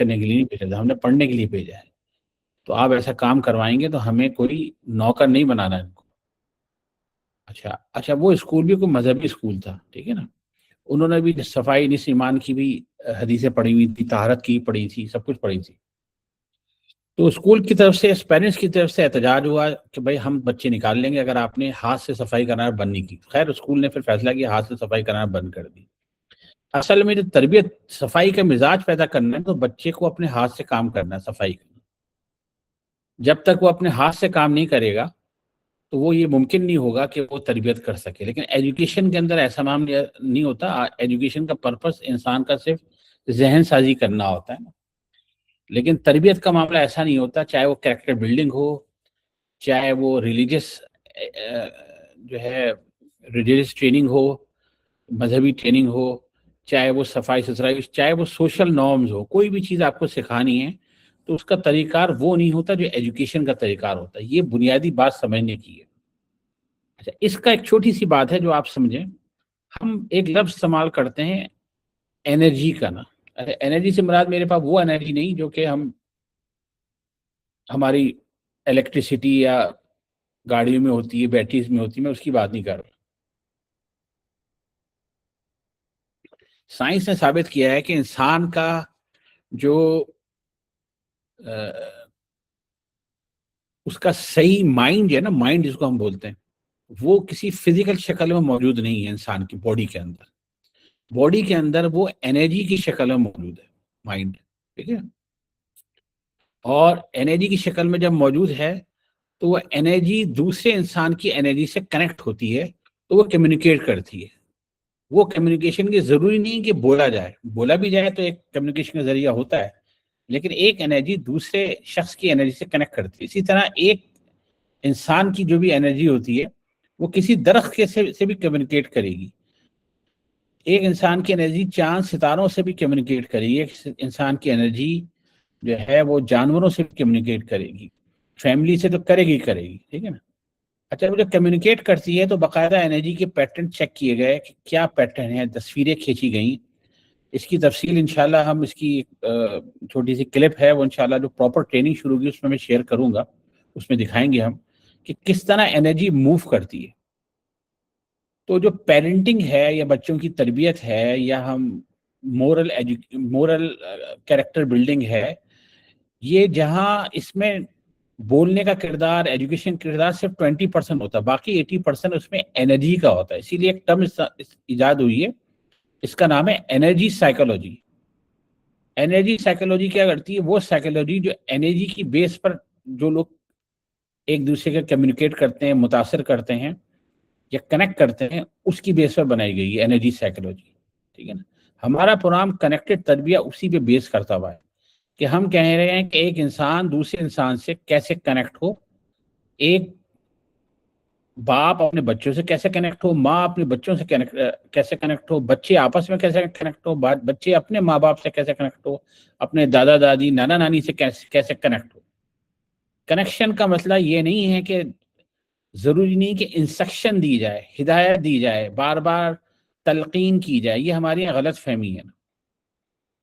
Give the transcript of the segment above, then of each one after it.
کرنے کے لیے نہیں بھیجا تھا، ہم نے پڑھنے کے لیے بھیجا ہے. تو آپ ایسا کام کروائیں گے تو ہمیں کوئی نوکر نہیں بنانا ان کو. اچھا وہ اسکول بھی کوئی مذہبی اسکول تھا، ٹھیک ہے نا. انہوں نے بھی صفائی نصف ایمان کی بھی حدیثیں پڑھی ہوئی تھی، طہارت کی پڑھی تھی، سب کچھ پڑھی تھی. تو اسکول کی طرف سے، پیرنٹس کی طرف سے احتجاج ہوا کہ بھائی ہم بچے نکال لیں گے اگر آپ نے ہاتھ سے صفائی کرنا بند نہیں کی. خیر اسکول نے پھر فیصلہ کیا ہاتھ سے صفائی کرنا بند کر دی. اصل میں جو تربیت صفائی کا مزاج پیدا کرنا ہے تو بچے کو اپنے ہاتھ سے کام کرنا ہے، صفائی کرنا. جب تک وہ اپنے ہاتھ سے کام نہیں کرے گا تو وہ یہ ممکن نہیں ہوگا کہ وہ تربیت کر سکے. لیکن ایجوکیشن کے اندر ایسا معاملہ نہیں ہوتا. ایجوکیشن کا پرپس انسان کا صرف ذہن سازی کرنا ہوتا ہے نا. لیکن تربیت کا معاملہ ایسا نہیں ہوتا، چاہے وہ کریکٹر بلڈنگ ہو، چاہے وہ ریلیجس جو ہے ریلیجس ٹریننگ ہو، مذہبی ٹریننگ ہو، چاہے وہ صفائی ستھرائی، چاہے وہ سوشل نارمز ہو. کوئی بھی چیز آپ کو سکھانی ہے تو اس کا طریقہ کار وہ نہیں ہوتا جو ایجوکیشن کا طریقہ کار ہوتا ہے. یہ بنیادی بات سمجھنے کی ہے. اچھا اس کا ایک چھوٹی سی بات ہے جو آپ سمجھیں. ہم ایک لفظ استعمال کرتے ہیں انرجی کا نا. انرجی سے مراد میرے پاس وہ انرجی نہیں جو کہ ہماری الیکٹریسٹی یا گاڑیوں میں ہوتی ہے، بیٹریز میں ہوتی ہے، میں اس کی بات نہیں کر رہا. سائنس نے ثابت کیا ہے کہ انسان کا جو اس کا صحیح مائنڈ ہے نا، مائنڈ جس کو ہم بولتے ہیں، وہ کسی فزیکل شکل میں موجود نہیں ہے. انسان کی باڈی کے اندر، باڈی کے اندر وہ انرجی کی شکل میں موجود ہے مائنڈ، ٹھیک ہے. اور انرجی کی شکل میں جب موجود ہے تو وہ انرجی دوسرے انسان کی انرجی سے کنیکٹ ہوتی ہے تو وہ کمیونیکیٹ کرتی ہے. وہ کمیونیکیشن کی ضروری نہیں کہ بولا جائے، بولا بھی جائے تو ایک کمیونیکیشن کا ذریعہ ہوتا ہے، لیکن ایک انرجی دوسرے شخص کی انرجی سے کنیکٹ کرتی ہے. اسی طرح ایک انسان کی جو بھی انرجی ہوتی ہے وہ کسی درخت کے سے بھی کمیونیکیٹ کرے گی. ایک انسان کی انرجی چاند ستاروں سے بھی کمیونیکیٹ کرے گی. ایک انسان کی انرجی جو ہے وہ جانوروں سے بھی کمیونیکیٹ کرے گی. فیملی سے تو کرے گی، ٹھیک ہے نا. اچھا وہ جب کمیونیکیٹ کرتی ہے تو باقاعدہ انرجی کے پیٹرن چیک کیے گئے کہ کیا پیٹرن ہے، تصویریں کھینچی گئیں. اس کی تفصیل انشاءاللہ ہم اس کی چھوٹی سی کلپ ہے وہ انشاءاللہ جو پراپر ٹریننگ شروع ہوگی اس میں شیئر کروں گا. اس میں دکھائیں گے ہم کہ کس طرح انرجی موو کرتی ہے. تو جو پیرنٹنگ ہے یا بچوں کی تربیت ہے یا ہم مورل کیریکٹر بلڈنگ ہے، یہ جہاں اس میں بولنے کا کردار، ایجوکیشن کردار صرف 20% ہوتا ہے، باقی 80% اس میں انرجی کا ہوتا ہے. اسی لیے ایک ٹرم ایجاد ہوئی ہے، اس کا نام ہے انرجی سائیکولوجی. انرجی سائیکولوجی کیا کرتی ہے؟ وہ سائیکولوجی جو انرجی کی بیس پر جو لوگ ایک دوسرے کے کمیونیکیٹ کرتے ہیں، متاثر کرتے ہیں یا کنیکٹ کرتے ہیں، اس کی بیس پر بنائی گئی ہے انرجی سائیکولوجی، ٹھیک ہے نا. ہمارا پروگرام کنیکٹڈ تربیہ اسی پہ بیس کرتا ہوا ہے کہ ہم کہہ رہے ہیں کہ ایک انسان دوسرے انسان سے کیسے کنیکٹ ہو، ایک باپ اپنے بچوں سے کیسے کنیکٹ ہو، ماں اپنے بچوں سے کیسے کنیکٹ ہو، بچے آپس میں کیسے کنیکٹ ہو، بچے اپنے ماں باپ سے کیسے کنیکٹ ہو، اپنے دادا دادی نانا نانی سے کیسے کنیکٹ ہو. کنیکشن کا مسئلہ یہ نہیں ہے کہ ضروری نہیں کہ انسٹرکشن دی جائے، ہدایت دی جائے، بار بار تلقین کی جائے. یہ ہماری غلط فہمی ہے.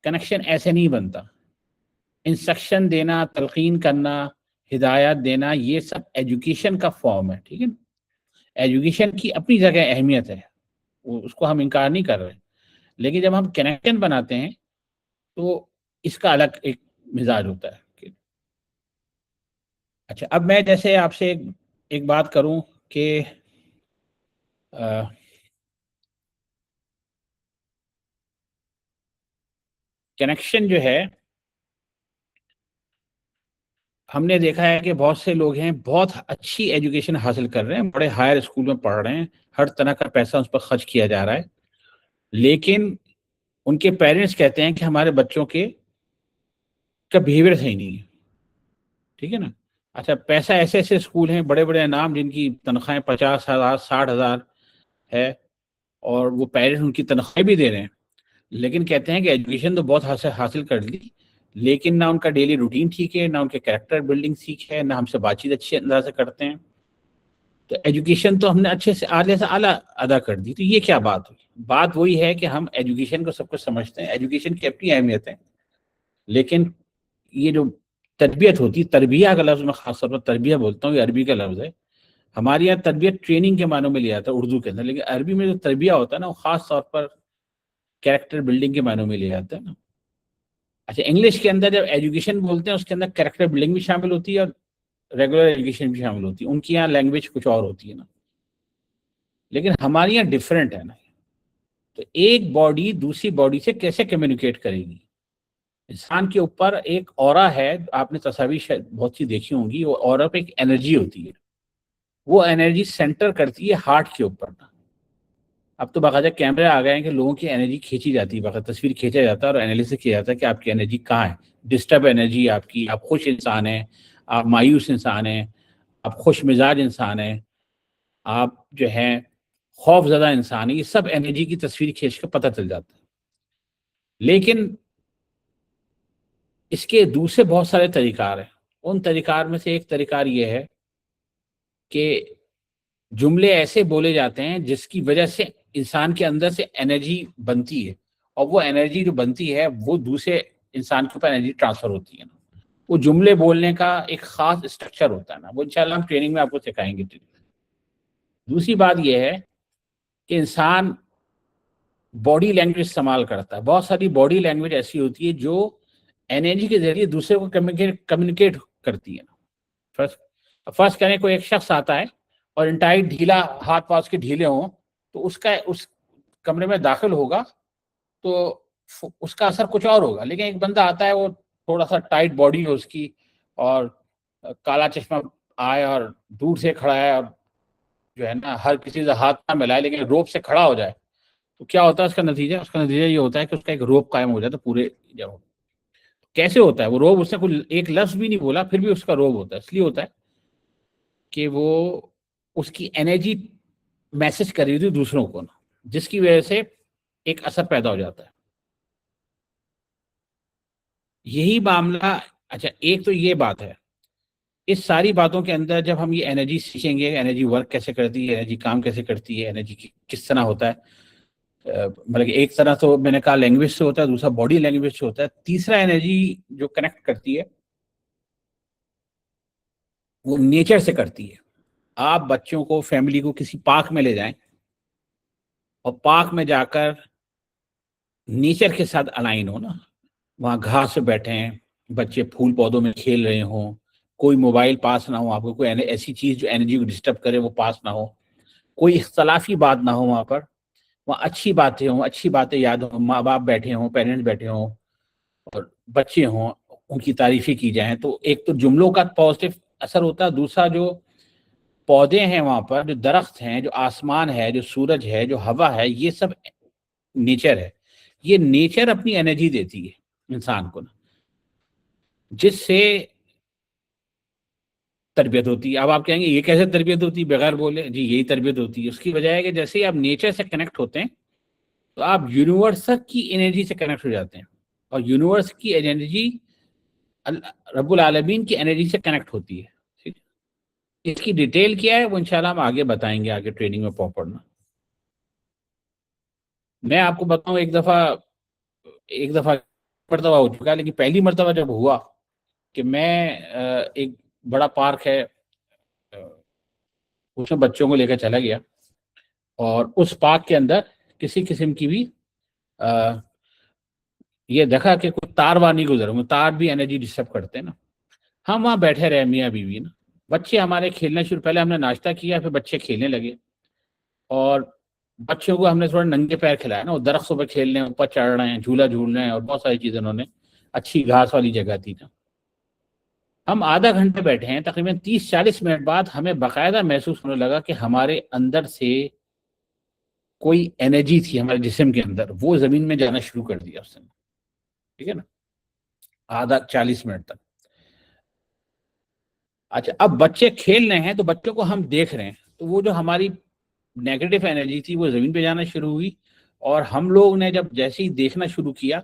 کنیکشن ایسے نہیں بنتا. انسٹرکشن دینا، تلقین کرنا، ہدایت دینا، یہ سب ایجوکیشن کا فارم ہے، ٹھیک ہے نا. ایجوکیشن کی اپنی جگہ اہمیت ہے، اس کو ہم انکار نہیں کر رہے، لیکن جب ہم کنیکشن بناتے ہیں تو اس کا الگ ایک مزاج ہوتا ہے. اچھا اب میں جیسے آپ سے ایک بات کروں کہ کنیکشن جو ہے، ہم نے دیکھا ہے کہ بہت سے لوگ ہیں بہت اچھی ایجوکیشن حاصل کر رہے ہیں، بڑے ہائر اسکول میں پڑھ رہے ہیں، ہر طرح کا پیسہ اس پر خرچ کیا جا رہا ہے، لیکن ان کے پیرنٹس کہتے ہیں کہ ہمارے بچوں کا بیہیویئر صحیح نہیں ہے، ٹھیک ہے نا. اچھا پیسہ ایسے ایسے اسکول ہیں بڑے بڑے نام جن کی تنخواہیں 50,000 60,000 ہے اور وہ پیرنٹس ان کی تنخواہیں بھی دے رہے ہیں، لیکن کہتے ہیں کہ ایجوکیشن تو بہت حاصل کر لی لیکن نہ ان کا ڈیلی روٹین ٹھیک ہے، نہ ان کے کریکٹر بلڈنگ سیکھ ہے، نہ ہم سے بات چیت اچھے انداز سے کرتے ہیں. تو ایجوکیشن تو ہم نے اچھے سے اعلیٰ سے اعلیٰ ادا کر دی. تو یہ کیا بات ہوئی؟ بات وہی ہے کہ ہم ایجوکیشن کو سب کچھ سمجھتے ہیں، ایجوکیشن کی اپنی اہمیت ہے، لیکن یہ جو تربیت ہوتی ہے، تربیہ کا لفظ میں خاص طور پر تربیہ بولتا ہوں، یہ عربی کا لفظ ہے. ہمارے یہاں تربیت ٹریننگ کے معنوں میں لیا جاتا ہے اردو کے اندر، لیکن عربی میں جو تربیہ ہوتا ہے نا وہ خاص طور پر کیریکٹر بلڈنگ کے معنوں میں لیا جاتا ہے نا. اچھا، انگلش کے اندر جب ایجوکیشن بولتے ہیں اس کے اندر کیریکٹر بلڈنگ بھی شامل ہوتی ہے اور ریگولر ایجوکیشن بھی شامل ہوتی ہے. ان کی یہاں لینگویج کچھ اور ہوتی ہے نا، لیکن ہماری یہاں ڈفرینٹ ہے نا. تو ایک باڈی دوسری باڈی سے کیسے کمیونیکیٹ کرے گی؟ انسان کے اوپر ایک اورا ہے، آپ نے تصاویر شاید بہت سی دیکھی ہوں گی، وہ اورا پہ ایک انرجی ہوتی ہے، وہ انرجی سینٹر کرتی ہے ہارٹ کے اوپر. اب تو باقاعدہ کیمرے آ گئے ہیں کہ لوگوں کی انرجی کھینچی جاتی ہے، باقاعدہ تصویر کھینچا جاتا ہے اور انالیسس کیا جاتا ہے کہ آپ کی انرجی کہاں ہے، ڈسٹرب انرجی آپ کی، آپ خوش انسان ہیں، آپ مایوس انسان ہیں، آپ خوش مزاج انسان ہیں، آپ جو ہیں خوف زدہ انسان ہیں. یہ سب انرجی کی تصویر کھینچ کے پتہ چل جاتا ہے. لیکن اس کے دوسرے بہت سارے طریقار ہیں. ان طریقار میں سے ایک طریقار یہ ہے کہ جملے ایسے بولے جاتے ہیں جس کی وجہ سے انسان کے اندر سے انرجی بنتی ہے، اور وہ انرجی جو بنتی ہے وہ دوسرے انسان کے اوپر انرجی ٹرانسفر ہوتی ہے نا. وہ جملے بولنے کا ایک خاص اسٹرکچر ہوتا ہے نا، وہ انشاءاللہ ہم ٹریننگ میں آپ کو سکھائیں گے. دوسری بات یہ ہے کہ انسان باڈی لینگویج استعمال کرتا ہے. بہت ساری باڈی لینگویج ایسی ہوتی ہے جو انرجی کے ذریعے دوسرے کو کمیونیکیٹ کرتی ہے. فرض کریں کوئی ایک شخص آتا ہے اور انٹائی ڈھیلا، ہاتھ پاؤں کے ڈھیلے ہوں، تو اس کمرے میں داخل ہوگا تو اس کا اثر کچھ اور ہوگا. لیکن ایک بندہ آتا ہے، وہ تھوڑا سا ٹائٹ باڈی ہے اس کی، اور کالا چشمہ آئے اور دور سے کھڑا ہے اور جو ہے نا ہر کسی سے ہاتھ نہ ملائے لیکن روپ سے کھڑا ہو جائے، تو کیا ہوتا ہے اس کا نتیجہ یہ ہوتا ہے کہ اس کا ایک روپ قائم ہو جاتا ہے پورے جگہ. کیسے ہوتا ہے وہ روب؟ اس نے کوئی ایک لفظ بھی نہیں بولا پھر بھی اس کا روب ہوتا ہے. اس لیے ہوتا ہے کہ وہ اس کی انرجی میسج کر رہی تھی دوسروں کو نا، جس کی وجہ سے ایک اثر پیدا ہو جاتا ہے. یہی معاملہ. اچھا، ایک تو یہ بات ہے. اس ساری باتوں کے اندر جب ہم یہ انرجی سیکھیں گے، انرجی ورک کیسے کرتی ہے، انرجی کام کیسے کرتی ہے، انرجی کس طرح ہوتا ہے، مطلب ایک طرح تو میں نے کہا لینگویج سے ہوتا ہے، دوسرا باڈی لینگویج سے ہوتا ہے، تیسرا انرجی جو کنیکٹ کرتی ہے وہ نیچر سے کرتی ہے. آپ بچوں کو، فیملی کو کسی پارک میں لے جائیں اور پارک میں جا کر نیچر کے ساتھ الائن ہو نا، وہاں گھاس پہ بیٹھے ہیں بچے، پھول پودوں میں کھیل رہے ہوں، کوئی موبائل پاس نہ ہو، آپ کو کوئی ایسی چیز جو انرجی کو ڈسٹرب کرے وہ پاس نہ ہو، کوئی اختلافی بات نہ ہو وہاں پر، وہاں اچھی باتیں ہوں، اچھی باتیں یاد ہوں، ماں باپ بیٹھے ہوں، پیرنٹس بیٹھے ہوں اور بچے ہوں، ان کی تعریفیں کی جائیں، تو ایک تو جملوں کا پازیٹیو اثر ہوتا ہے. دوسرا جو پودے ہیں وہاں پر، جو درخت ہیں، جو آسمان ہے، جو سورج ہے، جو ہوا ہے، یہ سب نیچر ہے. یہ نیچر اپنی انرجی دیتی ہے انسان کو نا، جس سے تربیت ہوتی ہے. اب آپ کہیں گے یہ کیسے تربیت ہوتی ہے بغیر بولے؟ جی یہی تربیت ہوتی ہے. اس کی وجہ ہے کہ جیسے ہی آپ نیچر سے کنیکٹ ہوتے ہیں تو آپ یونیورس کی انرجی سے کنیکٹ ہو جاتے ہیں، اور یونیورس کی انرجی رب العالمین کی انرجی سے کنیکٹ ہوتی ہے. اس کی ڈیٹیل کیا ہے وہ انشاءاللہ ہم آگے بتائیں گے، آگے ٹریننگ میں پڑھنا. میں آپ کو بتاؤں، ایک دفعہ مرتبہ ہو چکا ہے، لیکن پہلی مرتبہ جب ہوا کہ میں ایک بڑا پارک ہے اس میں بچوں کو لے کر چلا گیا، اور اس پارک کے اندر کسی قسم کی بھی یہ دیکھا کہ کوئی تار وار نہیں گزر رہے، تار بھی انرجی ڈسٹرب کرتے ہیں نا. ہم وہاں بیٹھے رہے میاں بیوی نا، بچے ہمارے کھیلنا شروع، پہلے ہم نے ناشتہ کیا پھر بچے کھیلنے لگے، اور بچوں کو ہم نے تھوڑا ننگے پیر کھلایا نا، وہ درختوں پہ کھیل رہے ہیں، اوپر چڑھ رہے ہیں، جھولا جھول رہے ہیں، اور بہت ساری چیزیں انہوں نے، اچھی گھاس والی جگہ تھی نا. ہم آدھا گھنٹے بیٹھے ہیں، تقریباً 30-40 منٹ بعد ہمیں باقاعدہ محسوس ہونے لگا کہ ہمارے اندر سے کوئی انرجی تھی ہمارے جسم کے اندر، وہ زمین میں جانا شروع کر دیا اس نے. ٹھیک ہے نا، آدھا 40 منٹ تک. اچھا، اب بچے کھیل رہے ہیں تو بچوں کو ہم دیکھ رہے ہیں، تو وہ جو ہماری نیگیٹو انرجی تھی وہ زمین پہ جانا شروع ہوئی، اور ہم لوگ نے جب جیسے ہی دیکھنا شروع کیا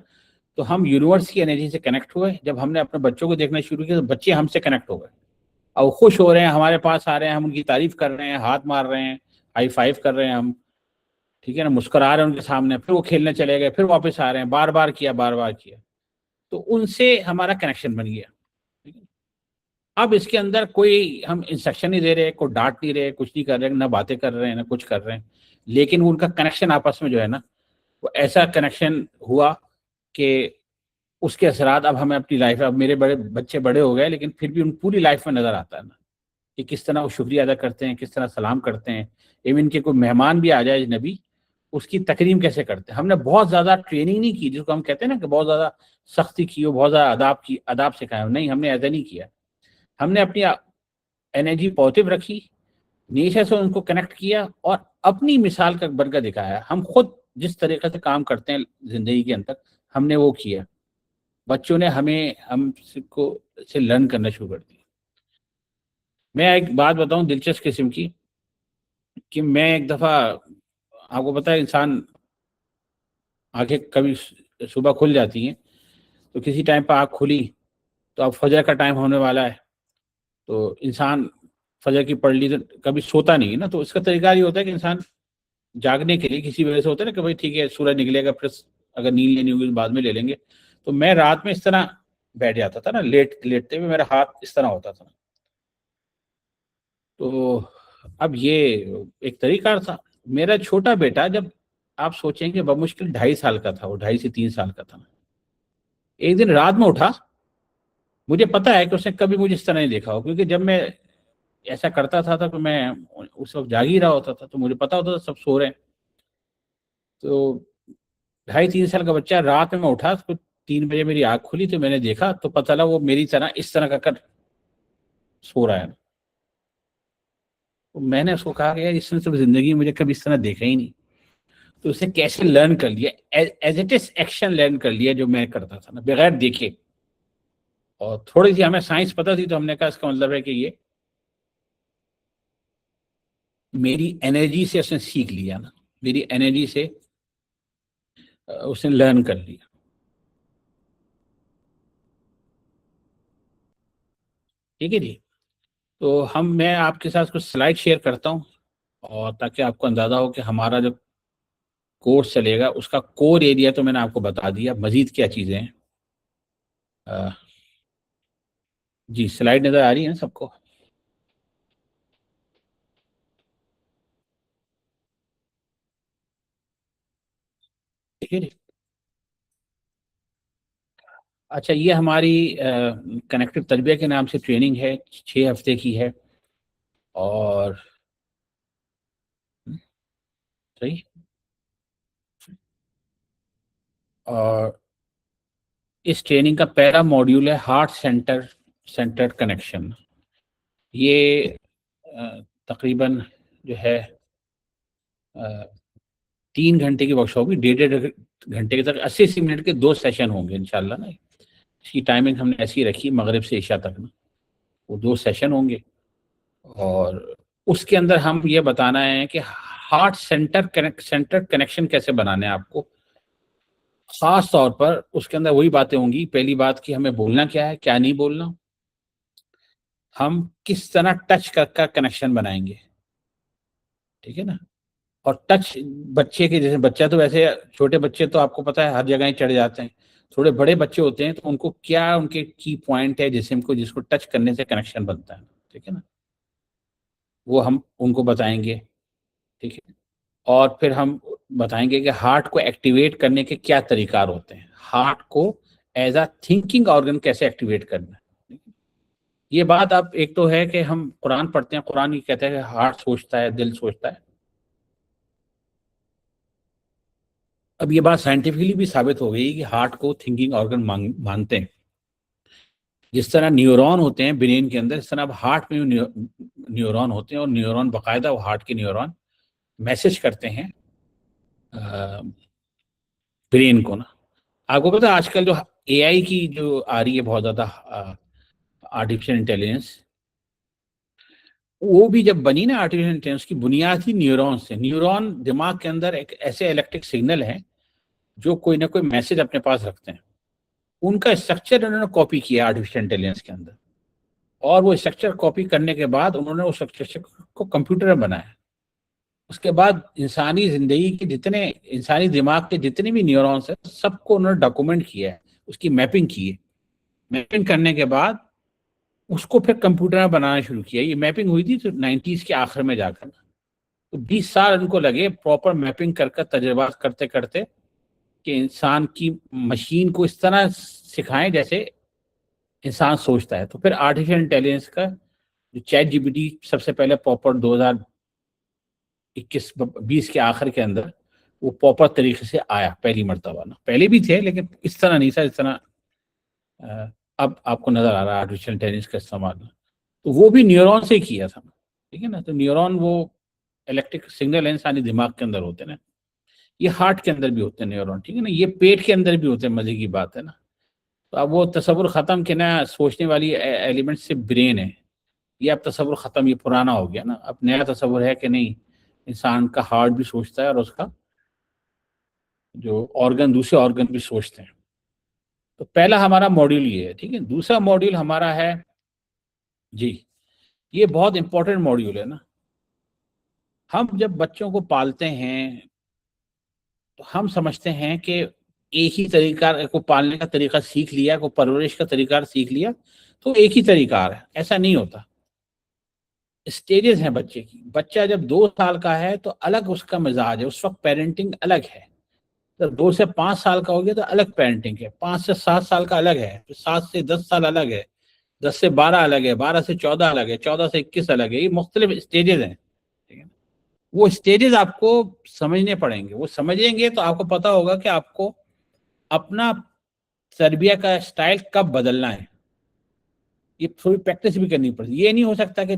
تو ہم یونیورس کی انرجی سے کنیکٹ ہوئے. جب ہم نے اپنے بچوں کو دیکھنا شروع کیا تو بچے ہم سے کنیکٹ ہو گئے، اور خوش ہو رہے ہیں، ہمارے پاس آ رہے ہیں، ہم ان کی تعریف کر رہے ہیں، ہاتھ مار رہے ہیں، ہائی فائیو کر رہے ہیں ہم، ٹھیک ہے نا، مسکرا رہے ہیں ان کے سامنے، پھر وہ کھیلنے چلے گئے، پھر واپس آ رہے ہیں، بار بار کیا. تو ان سے ہمارا کنیکشن بن گیا. اب اس کے اندر کوئی ہم انسٹرکشن نہیں دے رہے, کوئی ڈانٹ نہیں رہے, کچھ نہیں کر رہے, نہ باتیں کر رہے ہیں نہ کچھ کر رہے ہیں, لیکن ان کا کنیکشن آپس میں جو ہے نا وہ ایسا کنیکشن ہوا کہ اس کے اثرات اب ہمیں اپنی لائف میں, اب میرے بڑے بچے بڑے ہو گئے لیکن پھر بھی ان پوری لائف میں نظر آتا ہے نا کہ کس طرح وہ شکریہ ادا کرتے ہیں, کس طرح سلام کرتے ہیں. ایون کہ کوئی مہمان بھی آ جائے نبی, اس کی تکریم کیسے کرتے ہیں. ہم نے بہت زیادہ ٹریننگ نہیں کی, جس کو ہم کہتے ہیں نا کہ بہت زیادہ سختی کی ہو, بہت زیادہ آداب سکھایا, نہیں ہم نے ایسا نہیں کیا. ہم نے اپنی انرجی پازیٹیو رکھی, نیچر سے ان کو کنیکٹ کیا اور اپنی مثال کا بن کر دکھایا. ہم خود جس طریقے سے کام کرتے ہیں زندگی کے اندر ہم نے وہ کیا. بچوں نے ہم کو سے لرن کرنا شروع کر دیا. میں ایک بات بتاؤں دلچسپ قسم کی, کہ میں ایک دفعہ, آپ کو پتا ہے انسان آنکھیں کبھی صبح کھل جاتی ہیں, تو کسی ٹائم پہ آنکھ کھلی تو اب فجر کا ٹائم ہونے والا ہے, تو انسان فجر کی پڑھ لی تو کبھی سوتا نہیں ہے نا, تو اس کا طریقہ یہ ہوتا ہے کہ انسان جاگنے کے لیے کسی وجہ سے ہوتا ہے نا کہ بھائی ٹھیک ہے سورج نکلے گا, پھر اگر نیند لینی ہوگی بعد میں لے لیں گے. تو میں رات میں اس طرح بیٹھ جاتا تھا نا, لیٹتے ہوئے میرا ہاتھ اس طرح ہوتا تھا. تو اب یہ ایک طریقہ تھا. میرا چھوٹا بیٹا, جب آپ سوچیں کہ بمشکل 2.5 سال کا تھا, وہ 2.5 سے 3 سال کا تھا, ایک دن رات میں اٹھا. مجھے پتا ہے کہ اس نے کبھی مجھے اس طرح نہیں دیکھا ہو, کیونکہ جب میں ایسا کرتا تھا تو میں اس وقت جاگ ہی رہا ہوتا تھا, تو مجھے پتا ہوتا تھا سب سو رہے ہیں. تو 2.5-3 سال کا بچہ, رات میں اٹھا, 3 بجے میری آنکھ کھلی تو میں نے دیکھا, تو پتہ چلا وہ میری طرح اس طرح کا کر سو رہا ہے. تو میں نے اس کو کہا کہ یار اس نے تو زندگی میں مجھے کبھی اس طرح دیکھا ہی نہیں. تو اس نے کیسے لرن کر لیا, as it is action learn کر لیا جو میں کرتا تھا نا, بغیر دیکھے. اور تھوڑی سی ہمیں سائنس پتہ تھی, تو ہم نے کہا اس کا مطلب ہے کہ یہ میری انرجی سے اس نے سیکھ لیا نا, میری انرجی سے اس نے لرن کر لیا. ٹھیک ہے جی. تو میں آپ کے ساتھ کچھ سلائڈ شیئر کرتا ہوں, اور تاکہ آپ کو اندازہ ہو کہ ہمارا جو کورس چلے گا اس کا کور ایریا تو میں نے آپ کو بتا دیا, مزید کیا چیزیں ہیں. جی سلائڈ نظر آ رہی ہیں سب کو؟ ٹھیک ہے جی. اچھا, یہ ہماری کنیکٹو تربیہ کے نام سے ٹریننگ ہے, 6 ہفتے کی ہے. اور صحیح, اور اس ٹریننگ کا پہلا ماڈیول ہے ہارٹ سینٹرڈ کنیکشن. یہ تقریباً جو ہے 3 گھنٹے کی ورکشاپ ہوگی, 1.5 گھنٹے تک, 80 منٹ کے 2 سیشن ہوں گے انشاءاللہ نا. اس کی ٹائمنگ ہم نے ایسی رکھی مغرب سے عشاء تک نا, وہ 2 سیشن ہوں گے. اور اس کے اندر ہم یہ بتانا ہے کہ ہارٹ سینٹر کنیکشن کیسے بنانا ہے آپ کو. خاص طور پر اس کے اندر وہی باتیں ہوں گی. پہلی بات کہ ہمیں بولنا کیا ہے, کیا نہیں بولنا, ہم کس طرح ٹچ کر کنیکشن بنائیں گے. ٹھیک ہے نا. اور ٹچ بچے کے جیسے, بچہ تو ویسے چھوٹے بچے تو آپ کو پتا ہے ہر جگہ ہی چڑھ جاتے ہیں. تھوڑے بڑے بچے ہوتے ہیں تو ان کو کیا ان کے کی پوائنٹ ہے جس کو ٹچ کرنے سے کنیکشن بنتا ہے. ٹھیک ہے نا, وہ ہم ان کو بتائیں گے. ٹھیک ہے. اور پھر ہم بتائیں گے کہ ہارٹ کو ایکٹیویٹ کرنے کے کیا طریقار ہوتے ہیں, ہارٹ کو ایز اے تھنکنگ آرگن کیسے ایکٹیویٹ کرنا ہے. یہ بات اب ایک تو ہے کہ ہم قرآن پڑھتے ہیں, قرآن یہ کہتا ہے کہ ہارٹ سوچتا ہے, دل سوچتا ہے. اب یہ بات سائنٹیفکلی بھی ثابت ہو گئی کہ ہارٹ کو تھنکنگ آرگن مانتے ہیں. جس طرح نیورون ہوتے ہیں برین کے اندر, اس طرح اب ہارٹ میں نیورون ہوتے ہیں, اور نیورون باقاعدہ وہ ہارٹ کے نیورون میسج کرتے ہیں برین کو نا. آپ کو پتا آج کل جو اے آئی کی جو آ رہی ہے بہت زیادہ آرٹیفیشل انٹیلیجنس, وہ بھی جب بنی نا آرٹیفیشل انٹیلیجنس کی بنیاد ہی نیورون سے. نیورون دماغ کے اندر ایک ایسے الیکٹرک سگنل ہیں جو کوئی نہ کوئی میسج اپنے پاس رکھتے ہیں. ان کا اسٹرکچر انہوں نے کاپی کیا آرٹیفیشل انٹیلیجنس کے اندر, اور وہ اسٹرکچر کاپی کرنے کے بعد انہوں نے اس اسٹرکچر کو کمپیوٹر میں بنایا. اس کے بعد انسانی زندگی کے انسانی دماغ کے جتنے بھی نیورونس ہیں سب کو انہوں نے ڈاکومنٹ کیا ہے. اس کی میپنگ کی ہے. میپنگ کرنے کے بعد اس کو پھر کمپیوٹر میں بنانا شروع کیا. یہ میپنگ ہوئی تھی تو 90s کے آخر میں جا کر, تو 20 سال ان کو لگے پراپر میپنگ کر تجربات کرتے کرتے کہ انسان کی مشین کو اس طرح سکھائیں جیسے انسان سوچتا ہے. تو پھر آرٹیفیشل انٹیلیجنس کا جو chat G P T sub سے پہلے پراپر 2021-20 کے آخر کے اندر وہ پراپر طریقے سے آیا پہلی مرتبہ. نا پہلے بھی تھے لیکن اس طرح نہیں تھا اس طرح اب آپ کو نظر آ رہا ہے آرٹیفیشل انٹیلیجنس کا استعمال. تو وہ بھی نیورون سے کیا تھا, ٹھیک ہے نا. تو نیورون وہ الیکٹرک سگنل انسانی دماغ کے اندر ہوتے ہیں نا, یہ ہارٹ کے اندر بھی ہوتے ہیں نیورون, ٹھیک ہے نا. یہ پیٹ کے اندر بھی ہوتے ہیں, مزے کی بات ہے نا. تو اب وہ تصور ختم کہ نا سوچنے والی ایلیمنٹ سے برین ہے, یہ اب تصور ختم, یہ پرانا ہو گیا نا. اب نیا تصور ہے کہ نہیں, انسان کا ہارٹ بھی سوچتا ہے اور اس کا جو آرگن دوسرے آرگن بھی سوچتے ہیں. تو پہلا ہمارا ماڈیول یہ ہے, ٹھیک ہے. دوسرا ماڈیول ہمارا ہے جی, یہ بہت امپورٹنٹ ماڈیول ہے نا. ہم جب بچوں کو پالتے ہیں تو ہم سمجھتے ہیں کہ ایک ہی طریقہ کو پالنے کا طریقہ سیکھ لیا, کو پرورش کا طریقہ سیکھ لیا تو ایک ہی طریقہ ہے. ایسا نہیں ہوتا, اسٹیجز ہیں بچے کی. بچہ جب 2 سال کا ہے تو الگ اس کا مزاج ہے, اس وقت پیرنٹنگ الگ ہے. جب 2 سے 5 سال کا ہو گیا تو الگ پیرنٹنگ ہے. 5 سے 7 سال کا الگ ہے, 7 سے 10 سال الگ ہے, 10 سے 12 الگ ہے, 12 سے 14 الگ ہے, 14 سے 21 الگ ہے. یہ مختلف اسٹیجز ہیں, ٹھیک ہے. وہ اسٹیجز آپ کو سمجھنے پڑیں گے. وہ سمجھیں گے تو آپ کو پتا ہوگا کہ آپ کو اپنا تربیہ کا اسٹائل کب بدلنا ہے. یہ تھوڑی پریکٹس بھی کرنی پڑتی. یہ نہیں ہو سکتا کہ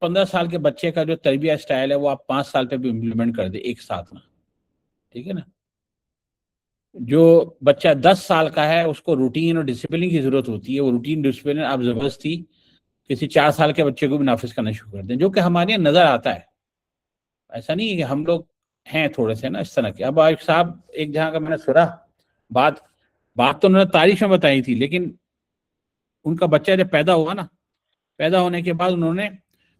15 سال کے بچے کا جو تربیہ اسٹائل ہے وہ آپ 5 سال پہ بھی امپلیمنٹ کر دیں ایک ساتھ میں, ٹھیک ہے نا. جو بچہ 10 سال کا ہے اس کو روٹین اور ڈسپلن کی ضرورت ہوتی ہے. وہ روٹین ڈسپلن آپ زبردستی کسی 4 سال کے بچے کو بھی نافذ کرنا شروع کر دیں, جو کہ ہمارے یہاں نظر آتا ہے. ایسا نہیں ہے کہ ہم لوگ ہیں تھوڑے سے نا اس طرح کے. اب ایک صاحب ایک جہاں کا میں نے سنا بات تو انہوں نے تاریخ میں بتائی تھی, لیکن ان کا بچہ جب پیدا ہوا نا, پیدا ہونے کے بعد انہوں نے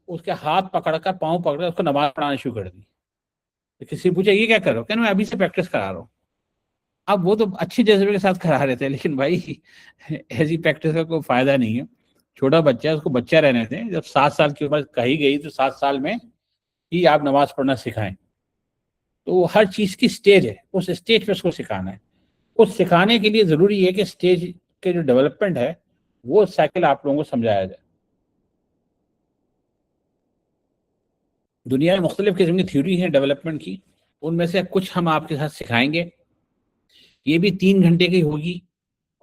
اس کے ہاتھ پکڑ کر پاؤں پکڑ کر اس کو نماز پڑھانا شروع کر دی. کسی پوچھا یہ کیا کر رہا ہو, کہ میں ابھی سے پریکٹس کرا رہا ہوں. اب وہ تو اچھی جذبے کے ساتھ کرا رہے تھے, لیکن بھائی ایسی پریکٹس کا کوئی فائدہ نہیں ہے. چھوٹا بچہ ہے, اس کو بچہ رہنے تھے. جب 7 سال کی عمر کہی گئی تو 7 سال میں ہی آپ نماز پڑھنا سکھائیں. تو ہر چیز کی سٹیج ہے, اس سٹیج پہ اس کو سکھانا ہے. اس سکھانے کے لیے ضروری ہے کہ سٹیج کے جو ڈیولپمنٹ ہے وہ سائیکل آپ لوگوں کو سمجھایا جائے. دنیا میں مختلف قسم کی تھیوری ہیں ڈیولپمنٹ کی, ان میں سے کچھ ہم آپ کے ساتھ سکھائیں گے. یہ بھی 3 گھنٹے کی ہوگی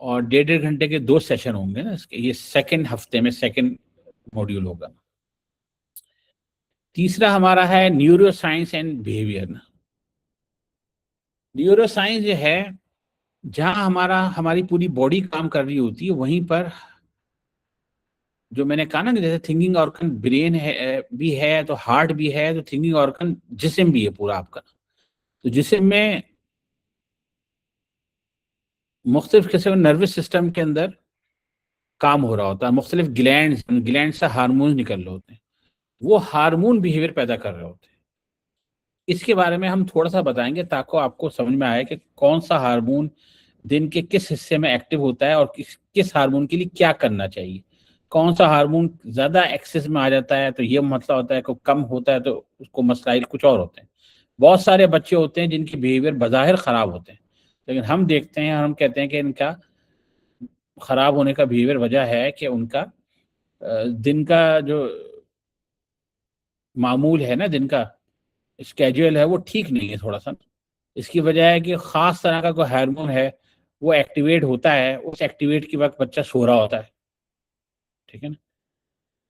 اور 1.5 گھنٹے کے 2 سیشن ہوں گے نا اس کے. یہ سیکنڈ ہفتے میں سیکنڈ ماڈیول ہوگا. تیسرا ہمارا ہے neuro science and behaviour. Neuro science جو ہے جہاں ہماری پوری باڈی کام کر رہی ہوتی ہے, وہیں پر جو میں نے کہا نا کہ جیسے تھنکنگ آرگن برین ہے بھی ہے تو ہارٹ بھی ہے, تو تھنکنگ آرگن جسم بھی ہے پورا آپ کا. تو جسم میں مختلف قسم نروس سسٹم کے اندر کام ہو رہا ہوتا ہے. مختلف گلینڈ سے ہارمون نکل رہے ہوتے ہیں, وہ ہارمون بیہیویئر پیدا کر رہے ہوتے ہیں. اس کے بارے میں ہم تھوڑا سا بتائیں گے تاکہ آپ کو سمجھ میں آئے کہ کون سا ہارمون دن کے کس حصے میں ایکٹیو ہوتا ہے اور کس ہارمون کے لیے کیا کرنا چاہیے. کون سا ہارمون زیادہ ایکسس میں آ جاتا ہے تو یہ مسئلہ ہوتا ہے, کہ کم ہوتا ہے تو اس کو مسائل کچھ اور ہوتے ہیں. بہت سارے بچے ہوتے ہیں جن کی بیہیویئر بظاہر خراب ہوتے ہیں, لیکن ہم دیکھتے ہیں اور ہم کہتے ہیں کہ ان کا خراب ہونے کا بیہیویئر وجہ ہے کہ ان کا دن کا جو معمول ہے نا, دن کا اسکیجول ہے وہ ٹھیک نہیں ہے تھوڑا سا. اس کی وجہ ہے کہ خاص طرح کا کوئی ہارمون ہے وہ ایکٹیویٹ ہوتا ہے, اس ایکٹیویٹ کے وقت بچہ سو رہا ہوتا ہے, ٹھیک ہے نا.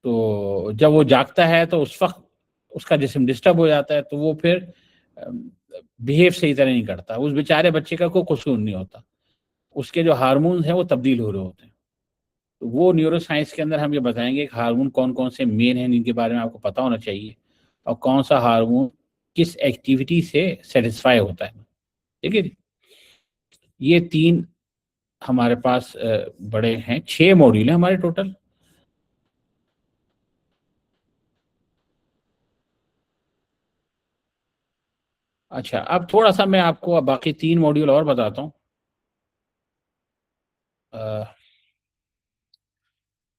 تو جب وہ جاگتا ہے تو اس وقت اس کا جسم ڈسٹرب ہو جاتا ہے, تو وہ پھر بیہیو صحیح طرح نہیں کرتا. اس بیچارے بچے کا کوئی قصور نہیں ہوتا, اس کے جو ہارمونز ہیں وہ تبدیل ہو رہے ہوتے ہیں. تو وہ نیورو سائنس کے اندر ہم یہ بتائیں گے کہ ہارمون کون کون سے مین ہیں جن کے بارے میں آپ کو پتہ ہونا چاہیے, اور کون سا ہارمون کس ایکٹیویٹی سے سیٹسفائی ہوتا ہے, ٹھیک ہے. یہ 3 ہمارے پاس بڑے ہیں. 6 ماڈیول ہیں ہمارے ٹوٹل. اچھا, اب تھوڑا سا میں آپ کو باقی 3 ماڈیول اور بتاتا ہوں.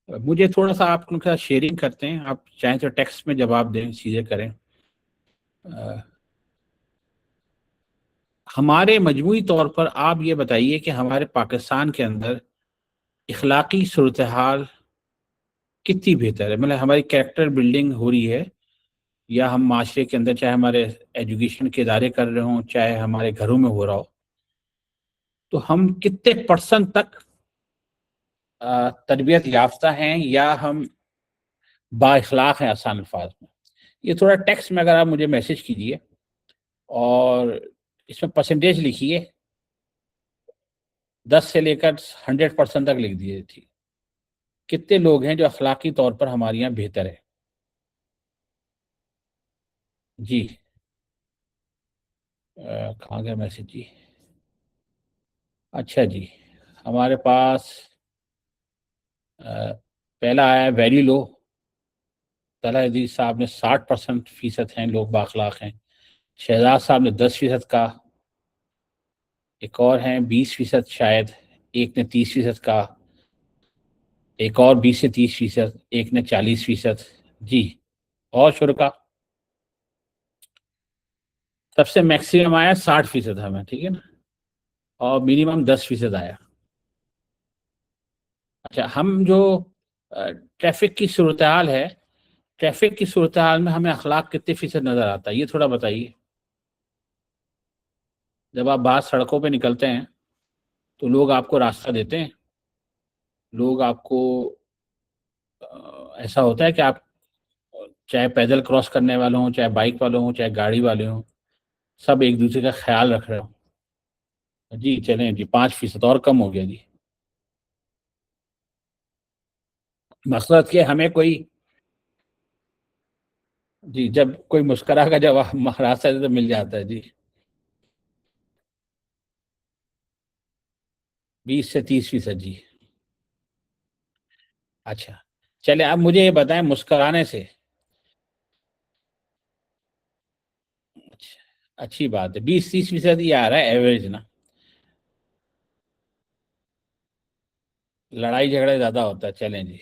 مجھے تھوڑا سا آپ ان کے ساتھ شیئرنگ کرتے ہیں، آپ چاہیں تو ٹیکسٹ میں جواب دیں، چیزیں کریں. ہمارے مجموعی طور پر آپ یہ بتائیے کہ ہمارے پاکستان کے اندر اخلاقی صورتحال کتنی بہتر ہے، مطلب ہماری کریکٹر بلڈنگ ہو رہی ہے، یا ہم معاشرے کے اندر چاہے ہمارے ایجوکیشن کے ادارے کر رہے ہوں، چاہے ہمارے گھروں میں ہو رہا ہو، تو ہم کتنے پرسنٹ تک تربیت یافتہ ہیں یا ہم با اخلاق ہیں آسان الفاظ میں. یہ تھوڑا ٹیکسٹ میں اگر آپ مجھے میسج کیجئے اور اس میں پرسنٹیج لکھیے، 10 سے لے کر 100% تک لکھ دیجیے تھی، کتنے لوگ ہیں جو اخلاقی طور پر ہمارے یہاں بہتر ہے. جی کہاں گیا میسج جی؟ اچھا جی، ہمارے پاس پہلا آیا ویری لو، طلحہ عزیز صاحب نے 60% ہیں لوگ بااخلاق ہیں. شہزاد صاحب نے 10% کہا. ایک اور ہیں 20% شاید، ایک نے 30% کہا. ایک اور 20 سے 30%، ایک نے 40%. جی اور شرکا سب سے میکسیمم آیا 60% ہمیں، ٹھیک ہے نا، اور منیمم 10% آیا. اچھا، ہم جو ٹریفک کی صورتحال ہے، ٹریفک کی صورتحال میں ہمیں اخلاق کتنے فیصد نظر آتا ہے، یہ تھوڑا بتائیے. جب آپ باہر سڑکوں پہ نکلتے ہیں تو لوگ آپ کو راستہ دیتے ہیں، لوگ آپ کو ایسا ہوتا ہے کہ آپ چاہے پیدل کراس کرنے والے ہوں، چاہے بائک والے ہوں، چاہے گاڑی والے ہوں، سب ایک دوسرے کا خیال رکھ رہے ہوں. جی چلیں جی، 5% اور کم ہو گیا جی. مقصد کہ ہمیں کوئی، جی جب کوئی مسکرا کا جب راستہ دے تو مل جاتا ہے. جی 20 سے 30%. جی اچھا چلے، اب مجھے یہ بتائیں مسکرانے سے، اچھا اچھی بات ہے، 20-30% ہی آ رہا ہے ایوریج نا، لڑائی جھگڑے زیادہ ہوتا ہے. چلیں جی.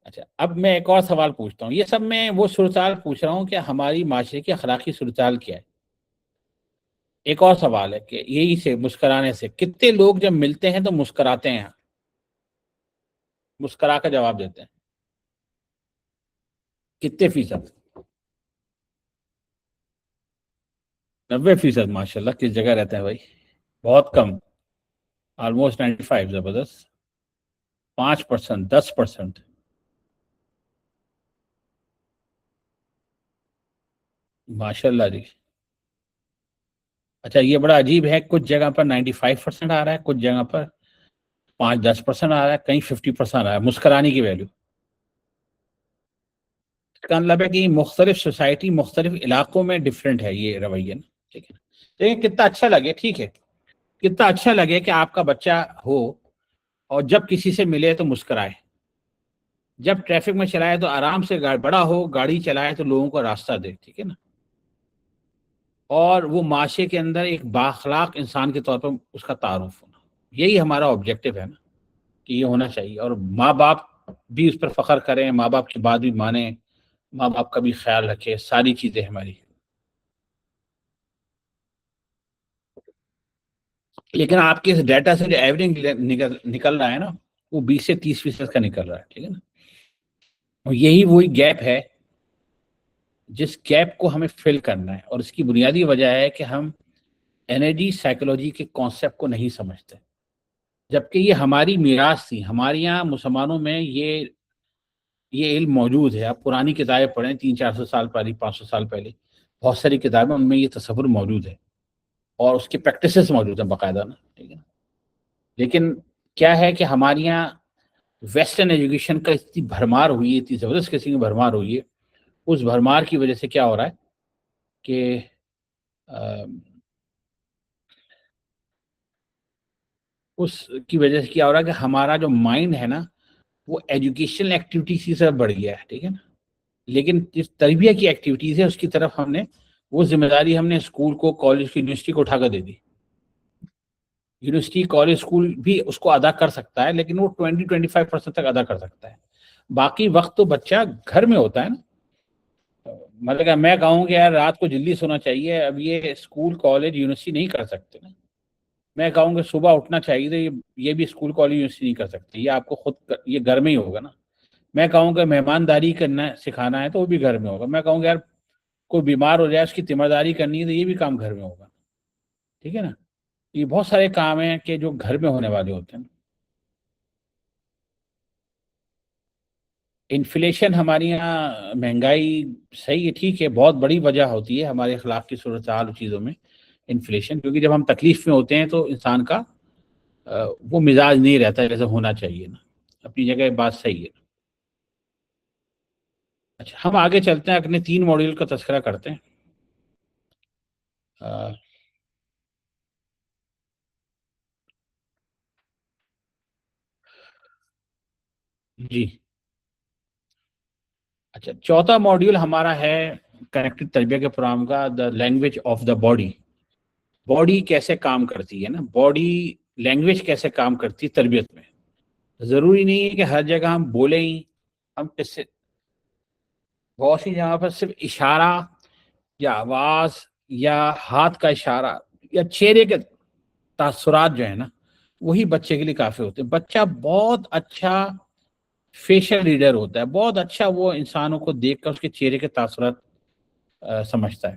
اچھا اب میں ایک اور سوال پوچھتا ہوں، یہ سب میں وہ صورتحال پوچھ رہا ہوں کہ ہماری معاشرے کی اخلاقی صورتحال کیا ہے. ایک اور سوال ہے کہ یہی سے مسکرانے سے کتنے لوگ جب ملتے ہیں تو مسکراتے ہیں، مسکرا کر جواب دیتے ہیں، کتنے فیصد؟ 90%. ماشاء اللہ، کس جگہ رہتے ہیں بھائی؟ بہت کم، آلموسٹ 95. زبردست. 5%، 10%. ماشاء اللہ جی. اچھا یہ بڑا عجیب ہے، کچھ جگہ پر 95% آ رہا ہے، کچھ جگہ پر 5-10% آ رہا ہے، کہیں 50% آ رہا ہے مسکرانے کی ویلیو. اس کا مطلب ہے کہ مختلف سوسائٹی، مختلف علاقوں میں ڈفرینٹ ہے یہ رویہ نا. ٹھیک ہے، لیکن کتنا اچھا لگے، ٹھیک ہے، کتنا اچھا لگے کہ آپ کا بچہ ہو اور جب کسی سے ملے تو مسکرائے، جب ٹریفک میں چلائے تو آرام سے، بڑا ہو گاڑی چلائے تو لوگوں کو راستہ دے. ٹھیک ہے نا، اور وہ معاشرے کے اندر ایک بااخلاق انسان کے طور پر اس کا تعارف ہونا، یہی ہمارا آبجیکٹو ہے نا، کہ یہ ہونا چاہیے. اور ماں باپ بھی اس پر فخر کریں، ماں باپ کی بات بھی مانیں، ماں باپ کا بھی خیال رکھے، ساری چیزیں ہماری. لیکن آپ کے ڈیٹا سے جو ایوریج نکل رہا ہے نا، وہ 20 سے 30% کا نکل رہا ہے. ٹھیک ہے نا، اور یہی وہی گیپ ہے جس گیپ کو ہمیں فل کرنا ہے، اور اس کی بنیادی وجہ ہے کہ ہم انرجی سائیکولوجی کے کانسیپٹ کو نہیں سمجھتے، جبکہ یہ ہماری میراث تھی. ہمارے یہاں مسلمانوں میں یہ علم موجود ہے. آپ پرانی کتابیں پڑھیں، 300-400 سال پہلے، 500 سال پہلے، بہت ساری کتابیں ان میں یہ تصور موجود ہے، اور اس کی پریکٹسز موجود ہیں باقاعدہ نا. ٹھیک ہے نا، لیکن کیا ہے کہ ہمارے یہاں ویسٹرن ایجوکیشن کا اتنی بھرمار ہوئی ہے، اتنی زبردست قسم کی بھرمار ہوئی ہے. اس بھرمار کی وجہ سے کیا ہو رہا ہے کہ اس کی وجہ سے کیا ہو رہا ہے کہ ہمارا جو مائنڈ ہے نا، وہ ایجوکیشنل ایکٹیویٹیز کی طرف بڑھ گیا ہے. ٹھیک ہے نا، لیکن جس تربیت کی ایکٹیویٹیز ہے اس کی طرف ہم نے وہ ذمہ داری، ہم نے اسکول کو، کالج کو، یونیورسٹی کو اٹھا کر دے دی. یونیورسٹی کالج اسکول بھی اس کو ادا کر سکتا ہے، لیکن وہ 20-25% تک ادا کر سکتا ہے، باقی وقت تو بچہ گھر میں ہوتا ہے نا. مطلب کہ میں کہوں کہ یار رات کو جلدی سونا چاہیے، اب یہ اسکول کالج یونیورسٹی نہیں کر سکتے نا. میں کہوں کہ صبح اٹھنا چاہیے، تو یہ بھی اسکول کالج یونیورسٹی نہیں کر سکتے، یہ آپ کو خود یہ گھر میں ہی ہوگا نا. میں کہوں کہ مہمانداری کرنا سکھانا ہے تو وہ بھی گھر میں ہوگا. میں کہوں کہ یار کوئی بیمار ہو جائے اس کی ذمہ داری کرنی ہے تو یہ بھی کام گھر میں ہوگا. ٹھیک ہے نا. یہ بہت سارے کام ہیں کہ جو گھر میں ہونے والے ہوتے ہیں. انفلیشن ہمارے یہاں مہنگائی صحیح ہے، ٹھیک ہے، بہت بڑی وجہ ہوتی ہے ہمارے اخلاق کی صورتحال چیزوں میں انفلیشن، کیونکہ جب ہم تکلیف میں ہوتے ہیں تو انسان کا وہ مزاج نہیں رہتا جیسے ہونا چاہیے نا. اپنی جگہ بات صحیح ہے. اچھا ہم آگے چلتے ہیں، اپنے 3 ماڈیول کا تذکرہ کرتے ہیں. جی اچھا، چوتھا ماڈیول ہمارا ہے کنیکٹڈ تربیہ کے پروگرام کا، the language of the body. Body کیسے کام کرتی ہے نا، باڈی لینگویج کیسے کام کرتی ہے تربیت میں. ضروری نہیں ہے کہ ہر جگہ ہم بولیں ہی. ہم کس سے بہت سی جگہ پر صرف اشارہ یا آواز یا ہاتھ کا اشارہ یا چہرے کے تاثرات جو ہے نا وہی بچے کے لیے کافی ہوتے ہیں. بچہ بہت اچھا فیشل ریڈر ہوتا ہے، بہت اچھا وہ انسانوں کو دیکھ کر اس کے چہرے کے تاثرات سمجھتا ہے.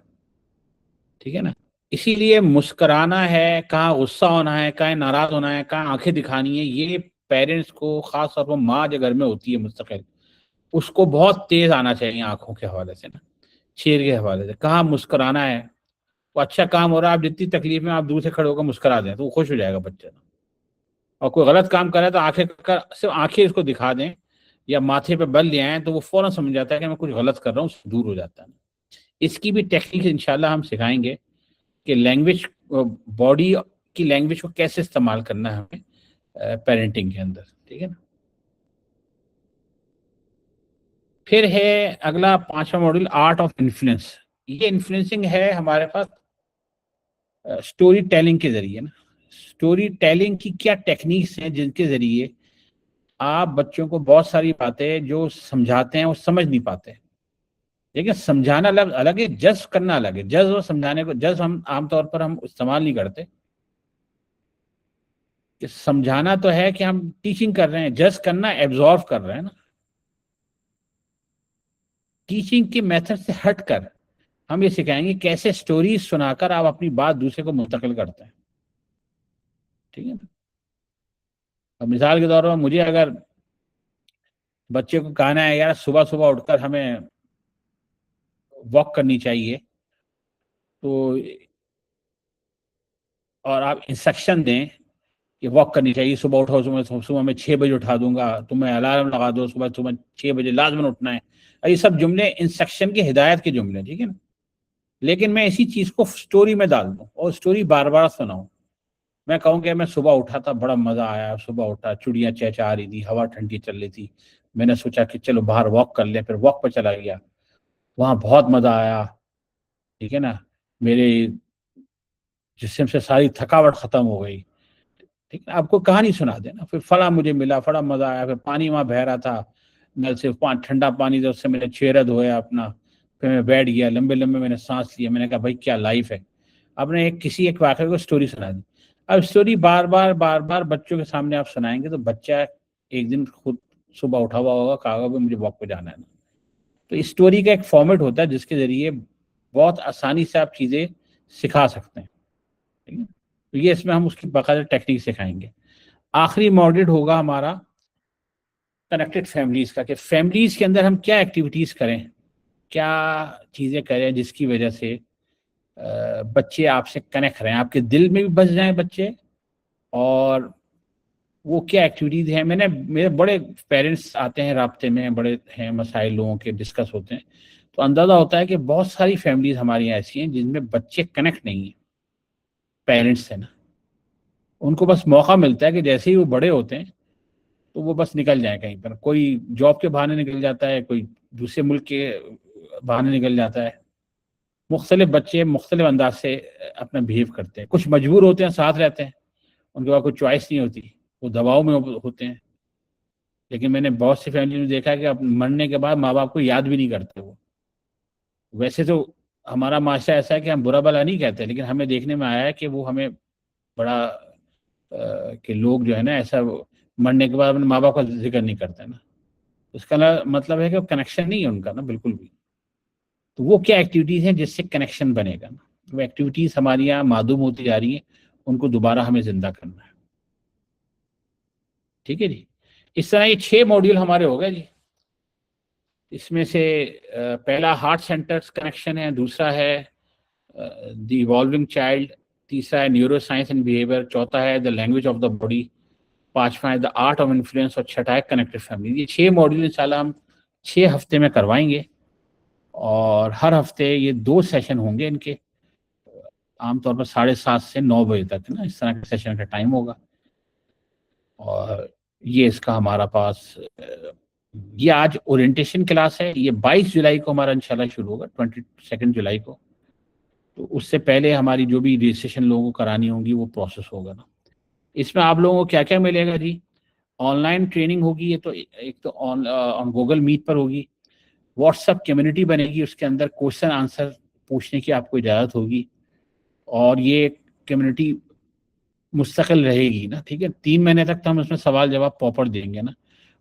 ٹھیک ہے نا. اسی لیے مسکرانا ہے، کہاں غصہ ہونا ہے، کہاں ناراض ہونا ہے، کہاں آنکھیں دکھانی ہے، یہ پیرنٹس کو، خاص طور پر ماں جو گھر میں ہوتی ہے مستقل، اس کو بہت تیز آنا چاہیے آنکھوں کے حوالے سے نا، چہرے کے حوالے سے. کہاں مسکرانا ہے، وہ اچھا کام ہو رہا ہے، آپ جتنی تکلیف میں آپ دور سے کھڑے ہو کر مسکرا دیں تو وہ خوش ہو جائے گا بچہ. اور کوئی غلط کام کر رہا ہے تو آنکھیں صرف آنکھیں اس کو دکھا دیں یا ماتھے پہ بل لے آئیں تو وہ فوراً سمجھ جاتا ہے کہ میں کچھ غلط کر رہا ہوں، اس سے دور ہو جاتا ہے. اس کی بھی ٹیکنیک انشاءاللہ ہم سکھائیں گے کہ لینگویج، باڈی کی لینگویج کو کیسے استعمال کرنا ہے ہمیں پیرنٹنگ کے اندر. ٹھیک ہے نا. پھر ہے اگلا 5واں ماڈل، آرٹ آف انفلوئنس. یہ انفلوئنسنگ ہے ہمارے پاس اسٹوری ٹیلنگ کے ذریعے نا. اسٹوری ٹیلنگ کی کیا ٹیکنیکس ہیں جن کے ذریعے آپ بچوں کو بہت ساری باتیں جو سمجھاتے ہیں وہ سمجھ نہیں پاتے. لیکن سمجھانا الگ ہے، جذب کرنا الگ ہے. جذب اور سمجھانے کو، جذب ہم عام طور پر ہم استعمال نہیں کرتے. کہ سمجھانا تو ہے کہ ہم ٹیچنگ کر رہے ہیں، جذب کرنا ایبزارو کر رہے ہیں نا. ٹیچنگ کے میتھڈ سے ہٹ کر ہم یہ سکھائیں گے کیسے سٹوریز سنا کر آپ اپنی بات دوسرے کو منتقل کرتے ہیں. ٹھیک ہے نا. اب مثال کے طور پر مجھے اگر بچے کو کہنا ہے یار صبح صبح اٹھ کر ہمیں واک کرنی چاہیے، تو اور آپ انسٹرکشن دیں کہ واک کرنی چاہیے، صبح اٹھو، صبح میں 6 بجے اٹھا دوں گا، تمہیں الارم لگا دو، صبح 6 بجے لازماً اٹھنا ہے. یہ سب جملے انسٹرکشن کی ہدایت کے جملے. ٹھیک ہے نا. لیکن میں اسی چیز کو سٹوری میں ڈال دوں اور سٹوری بار بار سناؤں. میں کہوں کہ میں صبح اٹھا تھا، بڑا مزہ آیا، صبح اٹھا، چڑیاں چہچہا رہی تھی، ہوا ٹھنڈی چل رہی تھی، میں نے سوچا کہ چلو باہر واک کر لیں، پھر واک پہ چلا گیا، وہاں بہت مزہ آیا. ٹھیک ہے نا. میرے جسم سے ساری تھکاوٹ ختم ہو گئی. ٹھیک ہے. آپ کو کہانی سنا دینا، پھر فلاں مجھے ملا، بڑا مزہ آیا، پھر پانی وہاں بہ رہا تھا، نل سے ٹھنڈا پانی تھا، اس سے میں نے چہرہ دھویا اپنا، پھر میں بیٹھ گیا، لمبے لمبے میں نے سانس لیا. میں نے کہا بھائی کیا لائف ہے. آپ نے کسی ایک واقعے کو سٹوری سنا دی. اب سٹوری بار بار بچوں کے سامنے آپ سنائیں گے تو بچہ ایک دن خود صبح اٹھا ہوا ہوگا، کہا ہوگا مجھے واک پہ جانا ہے. تو اس سٹوری کا ایک فارمیٹ ہوتا ہے جس کے ذریعے بہت آسانی سے آپ چیزیں سکھا سکتے ہیں. ٹھیک ہے. تو یہ اس میں ہم اس کی باقاعدہ ٹیکنیک سکھائیں گے. آخری ماڈیول ہوگا ہمارا کنیکٹڈ فیملیز کا، کہ فیملیز کے اندر ہم کیا ایکٹیویٹیز کریں، کیا چیزیں کریں جس کی وجہ سے بچے آپ سے کنیکٹ رہیں، آپ کے دل میں بھی بس جائیں بچے. اور وہ کیا ایکٹیویٹیز ہیں. میرے بڑے پیرنٹس آتے ہیں رابطے میں، بڑے ہیں مسائل لوگوں کے ڈسکس ہوتے ہیں، تو اندازہ ہوتا ہے کہ بہت ساری فیملیز ہماری یہاں ایسی ہیں جن میں بچے کنیکٹ نہیں ہیں پیرنٹس سے نا. ان کو بس موقع ملتا ہے کہ جیسے ہی وہ بڑے ہوتے ہیں تو وہ بس نکل جائیں کہیں پر، کوئی جاب کے بہانے نکل جاتا ہے، کوئی دوسرے ملک کے بہانے نکل جاتا ہے. مختلف بچے مختلف انداز سے اپنا بہیو کرتے ہیں. کچھ مجبور ہوتے ہیں ساتھ رہتے ہیں، ان کے پاس کوئی چوائس نہیں ہوتی, وہ دباؤ میں ہوتے ہیں. لیکن میں نے بہت سی فیملی میں دیکھا کہ اب مرنے کے بعد ماں باپ کو یاد بھی نہیں کرتے وہ. ویسے تو ہمارا معاشرہ ایسا ہے کہ ہم برا بھلا نہیں کہتے, لیکن ہمیں دیکھنے میں آیا ہے کہ وہ ہمیں بڑا کہ لوگ جو ہے نا ایسا مرنے کے بعد اپنے ماں باپ کا ذکر نہیں کرتے نا. اس کا مطلب ہے کہ کنیکشن نہیں ہے ان کا نا بالکل بھی. تو وہ کیا ایکٹیویٹیز ہیں جس سے کنیکشن بنے گا نا, وہ ایکٹیویٹیز ہماری یہاں معدوم ہوتی جا رہی ہیں, ان کو دوبارہ ہمیں زندہ کرنا ہے. ٹھیک ہے جی. اس طرح یہ 6 ماڈیول ہمارے ہو گئے جی. اس میں سے پہلا ہارٹ سینٹرز کنیکشن ہے, دوسرا ہے دی ایوالونگ چائلڈ, تیسرا ہے نیورو سائنس اینڈ بیہیویئر, چوتھا ہے the language of the body, پانچواں ہے دا آرٹ آف انفلوئنس, اور چھٹا ہے کنیکٹڈ فیملی. یہ 6 ماڈیول انشاءاللہ ہم 6 ہفتے میں کروائیں گے, اور ہر ہفتے یہ 2 سیشن ہوں گے ان کے, عام طور پر 7:30 سے 9 بجے تک نا, اس طرح کے سیشن کا ٹائم ہوگا. اور یہ اس کا ہمارا پاس یہ آج اورینٹیشن کلاس ہے, یہ 22 جولائی کو ہمارا انشاءاللہ شروع ہوگا, 22 جولائی کو. تو اس سے پہلے ہماری جو بھی رجسٹریشن لوگوں کو کرانی ہوگی وہ پروسیس ہوگا نا. اس میں آپ لوگوں کو کیا کیا ملے گا جی؟ آن لائن ٹریننگ ہوگی, یہ تو ایک تو آن گوگل میٹ پر ہوگی. واٹس ایپ کمیونٹی بنے گی, اس کے اندر کوشچن آنسر پوچھنے کی آپ کو اجازت ہوگی, اور یہ کمیونٹی مستقل رہے گی نا. ٹھیک ہے, 3 مہینے تک تو ہم اس میں سوال جواب پراپر دیں گے نا.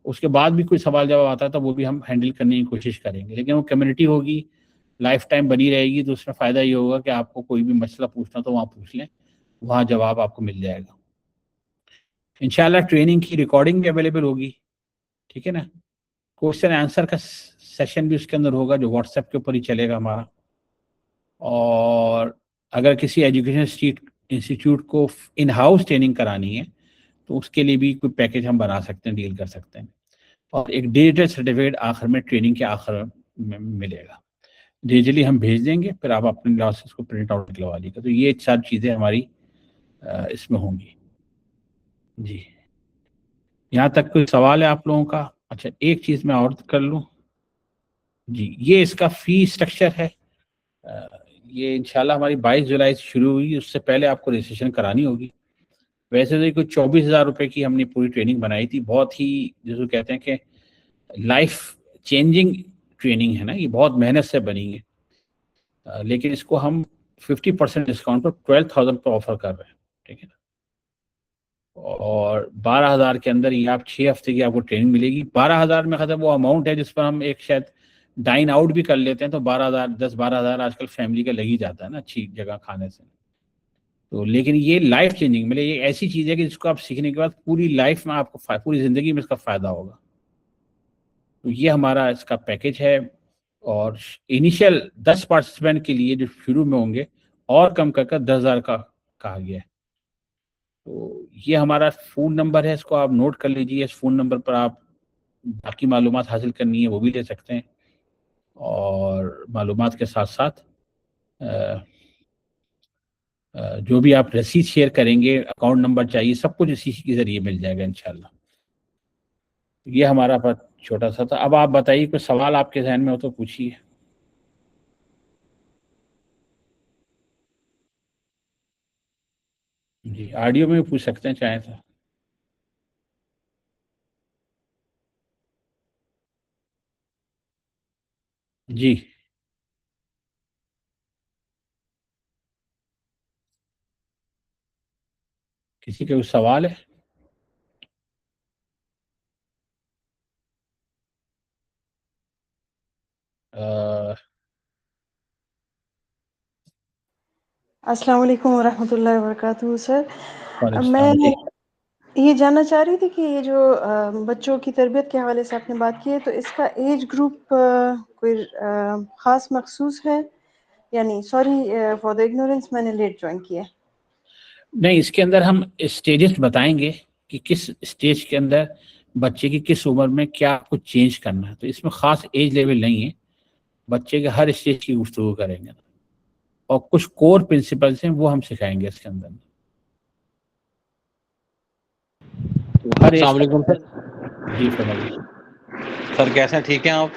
اس کے بعد بھی کوئی سوال جواب آتا ہے تو وہ بھی ہم ہینڈل کرنے کی کوشش کریں گے, لیکن وہ کمیونٹی ہوگی, لائف ٹائم بنی رہے گی. تو اس میں فائدہ یہ ہوگا کہ آپ کو کوئی بھی مسئلہ پوچھنا تو وہاں پوچھ لیں, وہاں جواب آپ کو مل جائے گا. انشاءاللہ ٹریننگ کی ریکارڈنگ بھی اویلیبل ہوگی. ٹھیک ہے نا. کوشچن آنسر کا سیشن بھی اس کے اندر ہوگا, جو واٹس ایپ کے اوپر ہی چلے گا ہمارا. اور اگر کسی ایجوکیشن انسٹیٹیوٹ کو ان ہاؤس ٹریننگ کرانی ہے تو اس کے لیے بھی کوئی پیکیج ہم بنا سکتے ہیں, ڈیل کر سکتے ہیں. اور ایک ڈیجیٹل سرٹیفکیٹ آخر میں, ٹریننگ کے آخر میں ملے گا, ڈیجیٹلی ہم بھیج دیں گے, پھر آپ اپنے کلاسز کو پرنٹ آؤٹ نکلوا لیجیے گا. تو یہ 4 چیزیں ہماری اس میں ہوں گی جی. یہاں تک کوئی سوال ہے آپ لوگوں کا؟ اچھا, ایک چیز میں اور کر لوں جی. یہ اس کا فی اسٹرکچر ہے. یہ انشاءاللہ ہماری 22 جولائی سے شروع ہوئی, اس سے پہلے آپ کو رجسٹریشن کرانی ہوگی. ویسے تو کوئی 24,000 روپے کی ہم نے پوری ٹریننگ بنائی تھی, بہت ہی جسے کہتے ہیں کہ لائف چینجنگ ٹریننگ ہے نا, یہ بہت محنت سے بنی ہے. لیکن اس کو ہم 50% ڈسکاؤنٹ پر 12,000 پر آفر کر رہے ہیں. ٹھیک ہے نا. اور 12,000 کے اندر یہ آپ 6 ہفتے کی آپ کو ٹریننگ ملے گی. 12,000 میں ختم وہ اماؤنٹ ہے جس پر ہم ایک شاید ڈائن آؤٹ بھی کر لیتے ہیں, تو 12,000 آج کل فیملی کا لگ ہی جاتا ہے نا اچھی جگہ کھانے سے. تو لیکن یہ لائف چینجنگ مطلب یہ ایسی چیز ہے کہ جس کو آپ سیکھنے کے بعد پوری لائف میں آپ کو پوری زندگی میں اس کا فائدہ ہوگا. تو یہ ہمارا اس کا پیکیج ہے. اور انیشیل 10 پارٹیسپینٹ کے لیے جو شروع میں ہوں گے اور کم کر 10,000 کا کہا گیا ہے. تو یہ ہمارا فون نمبر ہے, اس کو آپ نوٹ کر لیجیے. اس فون نمبر پر آپ باقی معلومات حاصل کرنی ہے وہ بھی لے سکتے ہیں, اور معلومات کے ساتھ ساتھ جو بھی آپ رسید شیئر کریں گے, اکاؤنٹ نمبر چاہیے, سب کچھ اسی کے ذریعے مل جائے گا انشاءاللہ. یہ ہمارا چھوٹا سا تھا. اب آپ بتائیے کوئی سوال آپ کے ذہن میں ہو تو پوچھیے. جی آڈیو میں بھی پوچھ سکتے ہیں چاہیں تو. جی کسی کا کوئی سوال ہے؟ السلام علیکم ورحمۃ اللہ وبرکاتہ. سر وعلیکم میں السلام. یہ جاننا چاہ رہی تھی کہ یہ جو بچوں کی تربیت کے حوالے سے آپ نے بات کی ہے, تو اس کا ایج گروپ کوئی خاص مخصوص ہے؟ یعنی سوری فار دا اگنورینس, میں نے لیٹ جوائن کیا. نہیں, اس کے اندر ہم اسٹیجز بتائیں گے کہ کس اسٹیج کے اندر بچے کی کس عمر میں کیا کچھ چینج کرنا ہے. تو اس میں خاص ایج لیول نہیں ہے, بچے کے ہر اسٹیج کی گفتگو کریں گے, اور کچھ کور پرنسپلس ہیں وہ ہم سکھائیں گے اس کے اندر. تو ہر ایج السلام علیکم سر. جی فرمائیے. سر کیسے ہیں, ٹھیک ہیں آپ؟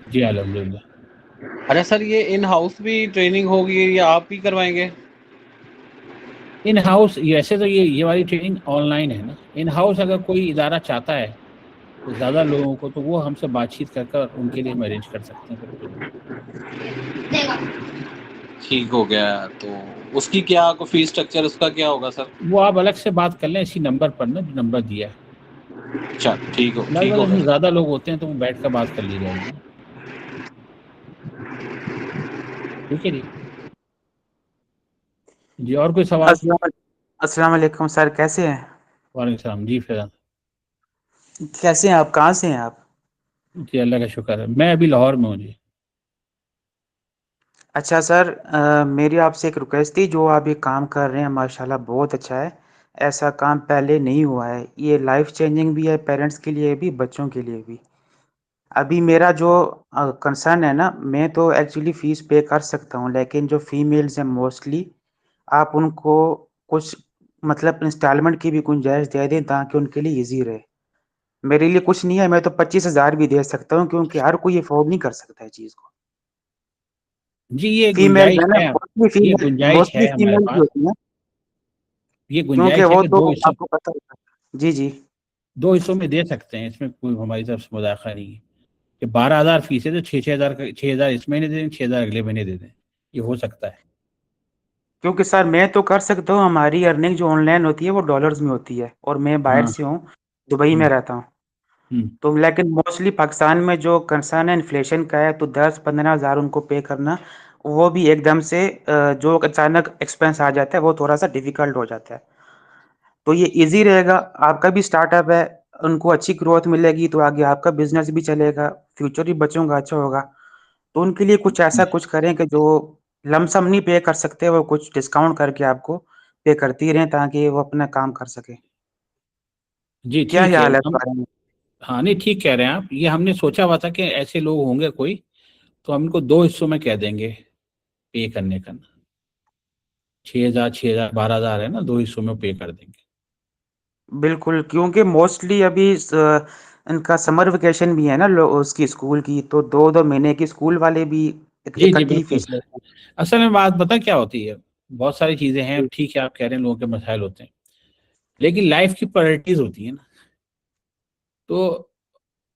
جی الحمدللہ. اچھا سر, یہ ان ہاؤس بھی ٹریننگ ہوگی یا آپ ہی کروائیں گے؟ ان ہاؤس ایسے تو یہ والی ٹریننگ آن لائن ہے نا. ان ہاؤس اگر کوئی ادارہ چاہتا ہے تو زیادہ لوگوں کو تو وہ ہم سے بات چیت کر کر ان کے لیے ہم ارینج کر سکتے ہیں پھر ٹریننگ. ٹھیک ہو گیا. تو اس کی کیا کو فیس اسٹرکچر اس کا کیا ہوگا سر؟ وہ آپ الگ سے بات کر لیں اسی نمبر پر نا جو نمبر دیا ہے. اچھا ٹھیک لگ ہو بھگ اس میں گیا. زیادہ لوگ ہوتے ہیں تو وہ بیٹھ کر بات کر لی جائے گی نا. ٹھیک ہے جی. جی اور کوئی سوال؟ السلام علیکم سر، کیسے ہیں؟ وعلیکم السلام. جی فیضان. کیسے ہیں آپ؟ کہاں سے ہیں آپ؟ جی اللہ کا شکر ہے. میں ابھی لاہور میں ہوں جی. اچھا سر، میری آپ سے ایک ریکویسٹ تھی. جو آپ یہ کام کر رہے ہیں ماشاءاللہ بہت اچھا ہے. ایسا کام پہلے نہیں ہوا ہے. یہ لائف چینجنگ بھی ہے، پیرنٹس کے لیے بھی، بچوں کے لیے بھی. ابھی میرا جو کنسرن ہے نا، میں تو ایکچولی فیس پے کر سکتا ہوں، لیکن جو فیمیلز ہیں موسٹلی آپ ان کو کچھ مطلب انسٹالمنٹ کی بھی گنجائش دے دیں تاکہ ان کے لیے ایزی رہے. میرے لیے کچھ نہیں ہے، میں تو 25,000 بھی دے سکتا ہوں، کیونکہ ہر کوئی افورڈ نہیں کر سکتا ہے چیز کو. جی یہ فیمیل گنجائش ہے نا، ہے. یہ موسٹلی گنجائش ہے ہمارے فیمیل کی پاس. ہوتی ہیں، یہ کیونکہ گنجائش ہے وہ کہ تو آپ کو پتہ ہوتا ہے. جی جی. 2 حصوں میں دے سکتے ہیں. اس میں کوئی ہماری طرف سے مداخلہ نہیں ہے کہ 12,000 فیس ہے تو 6,000 اس مہینے دے دیں، 6,000 اگلے مہینے دے دیں. یہ ہو سکتا ہے. کیونکہ سر میں تو کر سکتا ہوں. ہماری ارننگ جو آن لائن ہوتی ہے وہ ڈالرز میں ہوتی ہے، اور میں باہر ہاں. سے ہوں، دبئی میں رہتا ہوں. ہوں. تو لیکن موسٹلی پاکستان میں جو کنسرن ہے انفلیشن کا ہے، تو 10-15,000 ان کو پے کرنا وہ بھی ایک دم سے جو اچانک ایکسپینس آ جاتا ہے وہ تھوڑا سا ڈیفیکلٹ ہو جاتا ہے. تو یہ ایزی رہے گا. آپ کا بھی اسٹارٹ اپ ہے، ان کو اچھی گروتھ ملے گی تو آگے آپ کا بزنس بھی چلے گا، فیوچر بھی بچوں کا اچھا ہوگا. تو ان کے لیے کچھ ایسا کچھ کریں کہ جو لم سم نہیں پے کر سکتے، وہ کچھ ڈسکاؤنٹ کر کے آپ کو پے کرتی رہیں تاکہ وہ اپنا کام کر سکے. جی کیا ٹھیک ہے. خیال ہے اس ہم بارے میں؟ ہاں نہیں ٹھیک کہہ رہے ہیں آپ. یہ ہم نے سوچا ہوا تھا کہ ایسے لوگ ہوں گے کوئی تو ہم ان کو 2 حصوں میں کہہ دیں گے پے کرنے کا. 6,000 6,000 12,000 ہے نا، 2 حصوں میں پے کر دیں گے. بالکل، کیونکہ موسٹلی ابھی ان کا سمر ویکیشن بھی ہے نا اس کی اسکول کی، تو 2-2 مہینے کی اسکول والے بھی جی جی اکٹھی بالکل. فیس لیتے اصل میں بات پتہ کیا ہوتی ہے، بہت ساری چیزیں ہیں. ہیں. ٹھیک ہے آپ کہہ رہے ہیں لوگوں کے مسائل ہوتے ہیں، لیکن لائف کی پرائرٹیز ہوتی ہیں نا. تو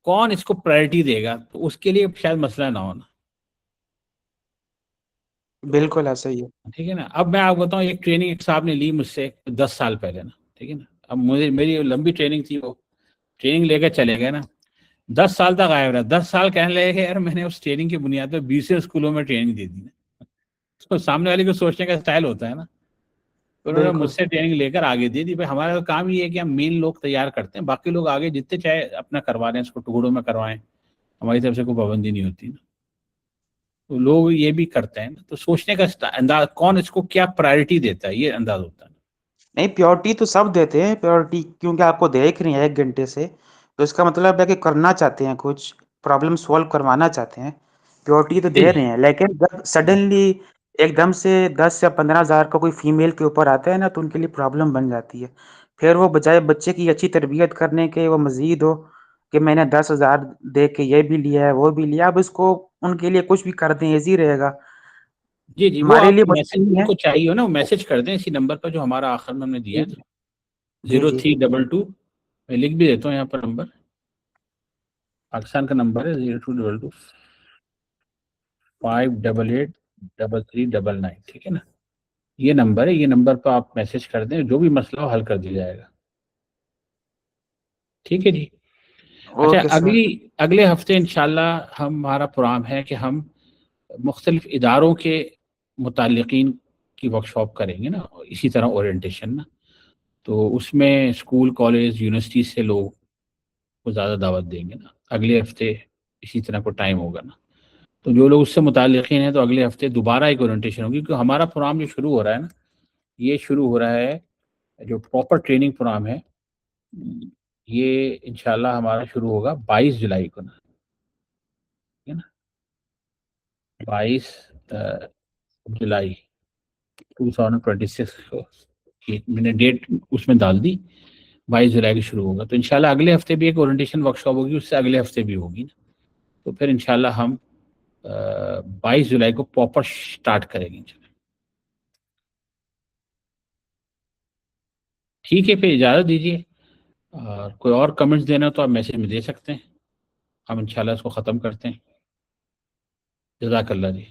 کون اس کو پرائرٹی دے گا تو اس کے لیے شاید مسئلہ نہ ہونا. بالکل تو ایسا ہی ہے. ٹھیک ہے نا. اب میں آپ کو بتاؤں ایک ٹریننگ ایک صاحب نے لی مجھ سے 10 سال پہلے نا. ٹھیک ہے نا. اب میری لمبی ٹریننگ تھی، وہ ٹریننگ لے کے چلے گئے نا. 10 سال تک غائب رہا. 10 سال کہنے لگے کہ یار میں نے اس ٹریننگ کی بنیاد پہ 20 اسکولوں میں ٹریننگ دے دی. تو سامنے والے کو سوچنے کا اسٹائل ہوتا ہے نا. تو انہوں نے مجھ بالکل سے ٹریننگ لے کر آگے دے دی. بھائی ہمارا تو کام یہ ہے کہ ہم مین لوگ تیار کرتے ہیں، باقی لوگ آگے جتنے چاہے اپنا کروا رہے ہیں، اس کو ٹکڑوں میں کروائیں، ہماری طرف سے کوئی پابندی نہیں ہوتی نا. تو لوگ یہ بھی کرتے ہیں نا. تو سوچنے کا انداز کون اس کو کیا پرائرٹی دیتا ہے یہ انداز ہوتا ہے. نہیں، پیورٹی تو سب دیتے ہیں. پیورٹی کیونکہ آپ کو دیکھ رہی ہیں 1 گھنٹے سے، تو اس کا مطلب ہے کہ کرنا چاہتے ہیں، کچھ پرابلم سولو کروانا چاہتے ہیں. پیورٹی تو دے رہے ہیں، لیکن جب سڈنلی ایک دم سے 10 یا 15,000 کا کوئی فیمیل کے اوپر آتا ہے نا، تو ان کے لیے پرابلم بن جاتی ہے. پھر وہ بجائے بچے کی اچھی تربیت کرنے کے وہ مزید ہو کہ میں نے 10,000 دے کے یہ بھی لیا ہے وہ بھی لیا. اب اس کو ان کے لیے کچھ بھی کر دیں ایزی رہے گا. جی جی. وہ ہمارے آپ لیے میسج مشکل نہیں ان ہے. کو چاہیے ہو نا، وہ میسج کر دیں اسی نمبر پر جو ہمارا آخر میں ہم نے دیا جی ہے نا. جی جی 0322. میں لکھ بھی دیتا ہوں یہاں پر نمبر. پاکستان کا نمبر ہے 0222 588 3399. ٹھیک ہے نا. یہ نمبر ہے. یہ نمبر پہ آپ میسج کر دیں، جو بھی مسئلہ ہو حل کر دیا جائے گا. ٹھیک ہے جی. اچھا اوکے سر. اگلے ہفتے انشاءاللہ ہمارا پروگرام ہے کہ ہم مختلف اداروں کے متعلقین کی ورکشاپ کریں گے نا، اسی طرح اورینٹیشن نا. تو اس میں اسکول کالج یونیورسٹی سے لوگ کو زیادہ دعوت دیں گے نا. اگلے ہفتے اسی طرح کو ٹائم ہوگا نا. تو جو لوگ اس سے متعلقین ہیں تو اگلے ہفتے دوبارہ ایک اورینٹیشن ہوگی، کیونکہ ہمارا پروگرام جو شروع ہو رہا ہے نا، یہ شروع ہو رہا ہے جو پراپر ٹریننگ پروگرام ہے، یہ انشاءاللہ ہمارا شروع ہوگا 22 جولائی کو نا. ٹھیک ہے نا. 22 جولائی 2026 کو میں نے ڈیٹ اس میں ڈال دی. 22 جولائی کو شروع ہوگا. تو انشاءاللہ اگلے ہفتے بھی ایک اورینٹیشن ورکشاپ ہوگی، اس سے اگلے ہفتے بھی ہوگی نا. تو پھر انشاءاللہ ہم 22 جولائی کو پراپر سٹارٹ کریں گے. ٹھیک ہے پھر اجازت دیجیے، اور کوئی اور کمنٹس دینا ہو تو آپ میسج میں دے سکتے ہیں، ہم انشاءاللہ اس کو ختم کرتے ہیں. جزاک اللہ جی.